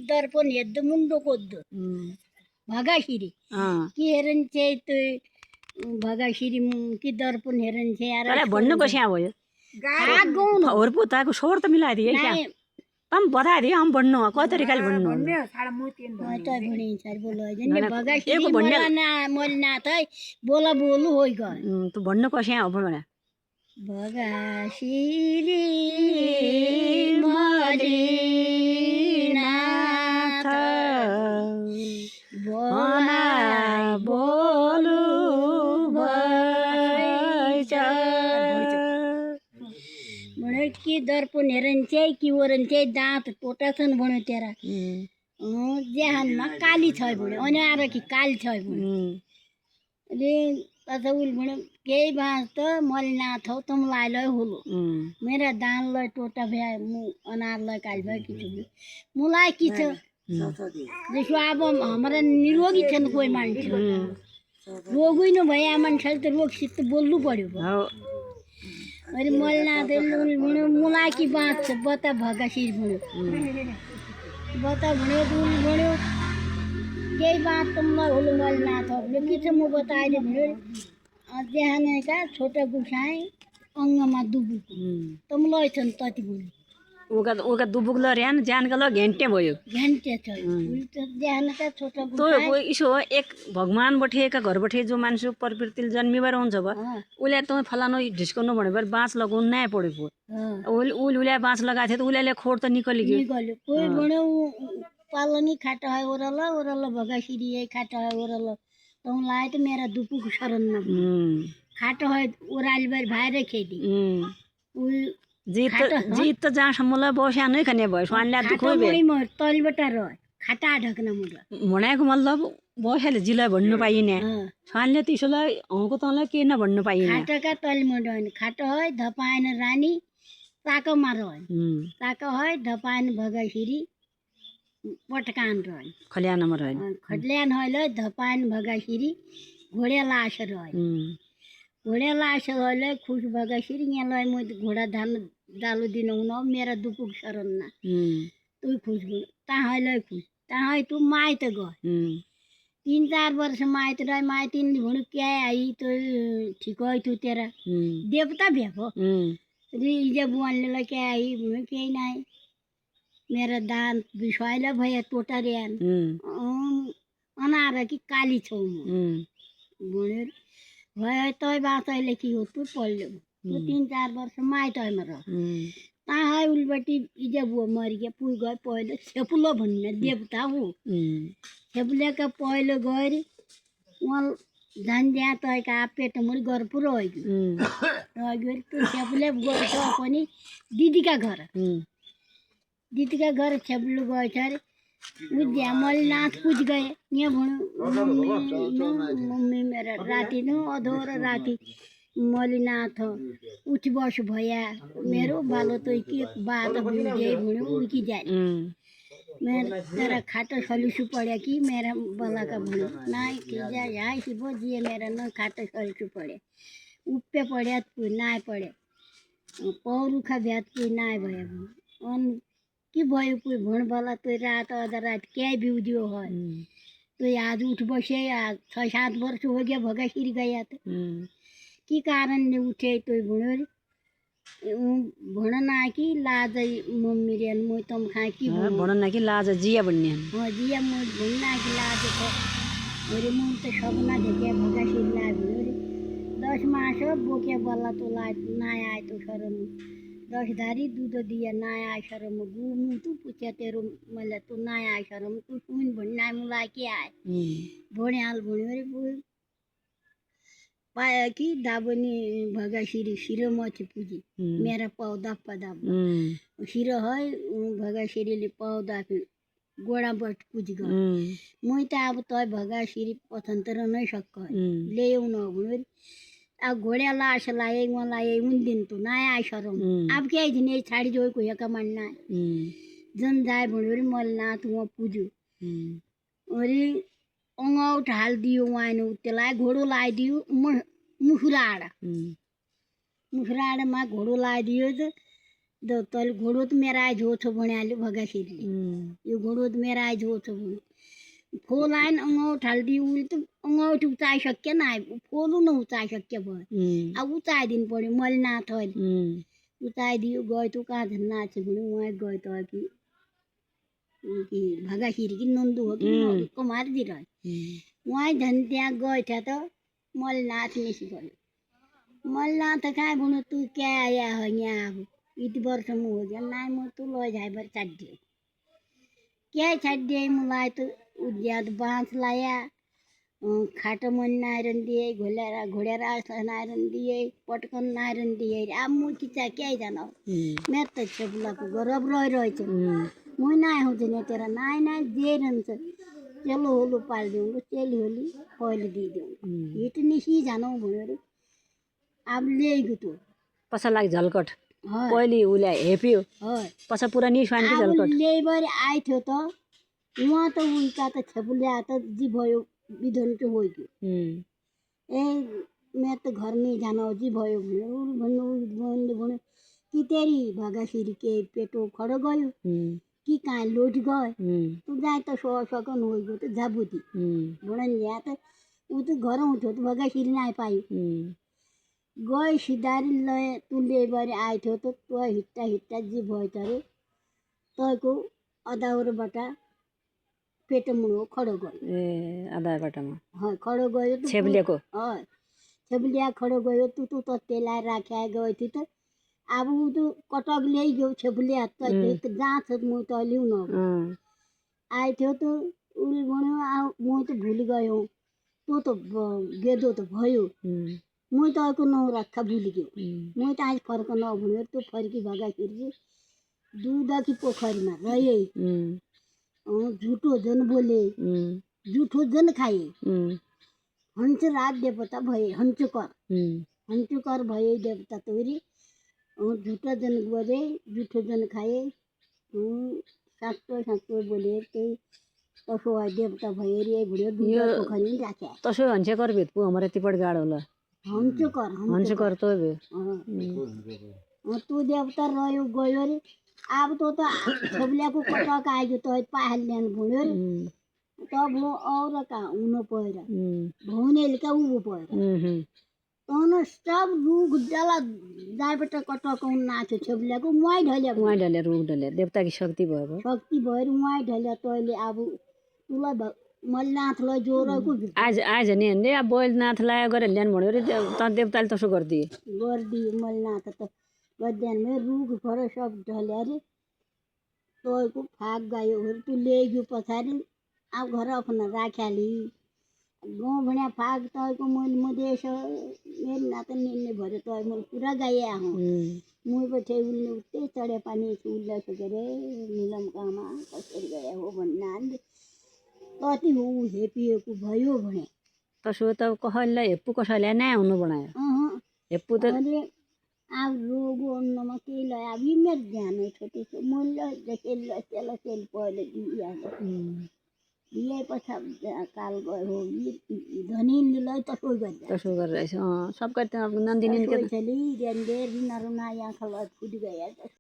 दर्पण हेर्दो मुन्डो कोद्दो भगाशिरी कि हेरन्छ त्यो भगाशिरी कि दर्पण हेरन्छ यार तँलाई भन्नु कहाँ भयो और पोताको स्वर त मिलाइदिए क्या तम बताइदिए हम भन्नु कय तरिकाले भन्नु भगाशिरी मैले नाथ है बोला बोलु होइ गयो तँ भन्नु कहाँ हो भने भगाशिरी मरि नाथ बोला बोलु भइछ भने कि दर्पण हेरन्छ कि ओरन्छ दाँत टोटा छन् भन्यो तेरा ज्यानमा काली छ भन्यो अनि आएर कि काली छ भन्यो अरे तथा उल भन्यो केही बाँच त मैले नाथ हौ तँलाई लै होलो मेरा दानलाई टोटा भ्या मु अनारलाई काली भयो कि छ मुलाई कि छ जसो अब हमारा निरोगी छन् कोही मान्छे रोगी नभए मान्छेले त रोगसित बोल्नु पर्यो अरे मैले नाथ भन्यो मुलाई कि बाँच्छ बता भगाशिरी भन्यो बता भन्यो उल भन्यो केही बात तँलाई होलो मैले नाथ भन्यो कि छ म बताइदिएँ भन्यो देहानेका छोटा गुसाएँ अङ्गमा दुबुक तँलाई छन् तति भन्यो उका दुबुक ल ऱ्यान ज्यानका ल घेन्टे भयो घन्टे छ देहानेका छोटा तो इसो एक भगवान बठेका घर बठे जो मान्छे प्रकृतिले जन्मिएर हुन्छ भयो उसले त फलानु ढिस्काउनु भन्यो भने बाँच लगाउनु नयाँ पढेको उसले बाँच लगाएको थियो त उसले खोर त निकल्यो कोही भन्यो पालनी खाटा है ओरल ओरल भगाशिरी है खाटा है ओरल तँलाई त मेरा दुपुक शरण न खाटो है ओराली बार भाइर खेती जीत त जहाँसम्म ल बस्या नै खाने भयो स्वानले दुःख तलबाट रह खाटा ढक्न मुला भनेको मतलब बस्याले जिल्ला भन्नु पाइने स्वानले त्यसोलाई हौको तँलाई के न भन्नु पाइने खाटाका तलबाट होइन खाटो है धपाएन रानी ताकमा रह ताक है धपाएन भगाशिरी पटकान रह खल्यानमा रह खटल्यान है धपाएन भगाशिरी घोडे लास रह घोडे लास है खुश भगाशिरी यहाँ म घोडा धान डालु दिन न मेरा दुपुक शरण ना तू खुश ताहै खुश ताहै तू माइत गए 3-4 वर्ष माइत रह माइत भन्यो क्या आई तो ठीक है तू तेरा देवता भेको रिजे बुवानले क्या आई भन्यो केही नाइ मेरा दान विषयला भए टोटा ऱ्यान अनार कि काली छौ भन्यो भयो तै बाँचैले कि हो तू पढ्यो तू 3-4 वर्ष माइतैमा रह ताहै उल्बटी इजे बुवा मरिगे पुइ गए पहिलो सेपुलो भन्ने देवता हो सेपुलेका पहिलो गएर उहाँ झन् त्यहाँ तैका पेट मुरी घर पुरो गयो त्यो सेपुले गएछ पनि दिदीका घर सेपुलो गएछ अरे बुझ्या मैले नाथ पुज गए यहाँ भन्यो मम्मी मेरा राति न अधोर राति मैले नाथ उठ बस भया मेरो बालो तो के बात बुझे भन्यो उल्की जाए मेरा खाटो सलिसु पड्या कि मेरा बलाका भन्यो नाइ कि जा यहाँ सिबो जिए मेरा न खाटो सलिसु पड्या उप्पे पड्या पुइ नाइ पड्या पौरुखा भ्यात पुइ नाइ भयो अन कि भयो पुइ भण बला तो रात अधा रात क्या बिउदियो है तो आज उठ बसे 6-7 वर्ष हो गया भगाशिरी गया तो कि कारण ने उठे तो भन्यो भण ना कि लाज मम्मी रे म तम खा कि भण ना कि लाज जिया भन्ने जिया म भन्ना कि लाज छ अरे म त सपना देखे भगाशिरी ला भन्यो 10 मास बोके बल्ला तो ला नया आए तो शरम 10 धारी दूध दिया नया शरम गु तू पूछे तेरो मैले तू नया शरम तू सुन भन्ना मुला के आए भोण्याल भन्यो रे पाया कि दाबनी भगाशिरी शिरो मची पुजी मेरा पौधा पदाब शिरो है भगाशिरीले पौधा गोडा बट पुज गयो मै त अब तय भगाशिरी पथन्तर नै सक्क ल्याउ न भन्यो अब घोड्या लास लाए मलाई उन दिन तो नया आइसरम अब के दिन छाडी जोइ को यका मान्ना जन जाए भन्यो रे मल ना तु पुजु अरे अंगौट हाल दियो वाइन त्यसलाई घोडो लगाइदियो मुखुराड मा घोडो लगाइदियो तैँले घोडोत मेरा आइज हो छ भन्यो भगासिरले यो घोडोत मेरा आइज हो छ भन्यो फोल आएन अंगौठ हाल्दी उसले त अंगौठ उचाइ सकेन फोलू न उचाइ सके भयो अब उचाइदिनु पर्यो मैले नाथ उचाइदियो गयो त कहाँ झन् नाचे भन्यो उहाँ गयो त कि भगासिरी कि नन्दु हो कि कुमारजी रह्यो उहाँ झन् त्यहाँ गयो थियो त मैले नाथ निसी गयो मैले नाथ कहाँ भन्यो तू क्या आया है यहाँ अब यति वर्ष म हो गया ना म तू लै जाए भर छाड़ दियो क्या छाड़ दिए मलाई तो उद्यात बाँस लाया खाटो मन नायरन दिए घोड़ेर नायरन दिए पटकन नायरन दिए अब म किचा क्या जाना मैं तो छबुला को गरब रहेछ म नाय हो जने तेरा नाय नाय जे रहन्छ चलो होलो पाल दूंगा चली होली पहले दे दूंगा ये तो निसी जानो भयो रे अब ले गयो तो पछा लागि झलकट पहिले उले हेप्यो पछा पुरा निस्वान कि झलकट लेबर आइ थियो त उहाँ त उल्टा त छेपुल्या त जी भयो विधन के हो गयो ए मैं तो घर में जाना जी भयो भन्यो कि तेरी भगासिरी के पेटो खड़ो गयो कि कहाँ लोट गए तू जाए त सकन हो गयो त जाबुती भणन या त ऊ त घर उठ्यो त भगासिरी नाइ पायो गए सिधारी लय तू लेबर आए थियो त तो हिट्टा जी भयो त रे तयको अदाउरबाट पेट मुनो खड़ो गयो ए अदाउरबाटमा खड़ो गयो त छेबलेको छेबलिया खड़ो गयो तू त तेला राख्या गयो थियो त अब ऊ त कटक ल्याइ गयो छेबलिया त जहाँ छ म त लिउ न आए थियो त उसले भन्यो म त भुल गयो तँ त गेदो त भयो म त नौ राख्खा भुल गयो म त आज फर्क नभन्यो तँ फर्की भगाखेरि दूध की पोखरीमा रहे झुटो जन बोले झुठो जन खाए हंस रात देवता भए हंसकर भए देवता तोरी झुठो जन बोले झुठो जन खाए साँचो बोले त्यही तसो देवता भए रे बुढो दूध पोखरी राख्या तसो हंसकर भेट पो हमारे तिपट गाड होला हंसकर तो बे तू देवता रह्यो गयो रे अब त छबल्याको कटक आइगयो त पाहाल ल्यान भन्यो रे तब वो और का उन पहिरा भौनेल का ऊ पहिरा तन सब रुख डाला जायबाट कटक नाच्यो छबल्याको मुहाई ढल्या रुख ढल्या देवता की शक्ति भयो शक्ति भएर मुहाई ढल्या तैले अब तुलाई मल्लनाथलाई जोरको आज नि हन्डे अब बैलनाथ लाया गरे ल्यान भन्यो रे त देवताले तसो गर्दिए मल्लनाथ त गद्यानमै रुख घर सब ढल्या रे तयको फाक गयो तू ले गयो पछाडि अब घर अपना राख्याली गाउँ भन्या फाक तयको मैले मदेश मेरो नाता निन्ने भरे तय मैले पुरा गाया हूँ मुई बैठे उल्ले उत्ते चढे पानी उल्ले सकेरे निलम कामा कसरी गया हो भन्ने कति हो हेपिएको भयो भने तसो त कसैलाई हेप्पु कसैलाई नै हुनु बनायो हेप्पु त अब रोग अन्नमा के लय अब मेरो ध्यान छ त्यसो मैले देखेल सेल पहिले दिए पछि काल गयो धनीले लय तसो गरेर सब करते नन्दिनी के चली रेंदेर नरुना यहाँ खला फुट गया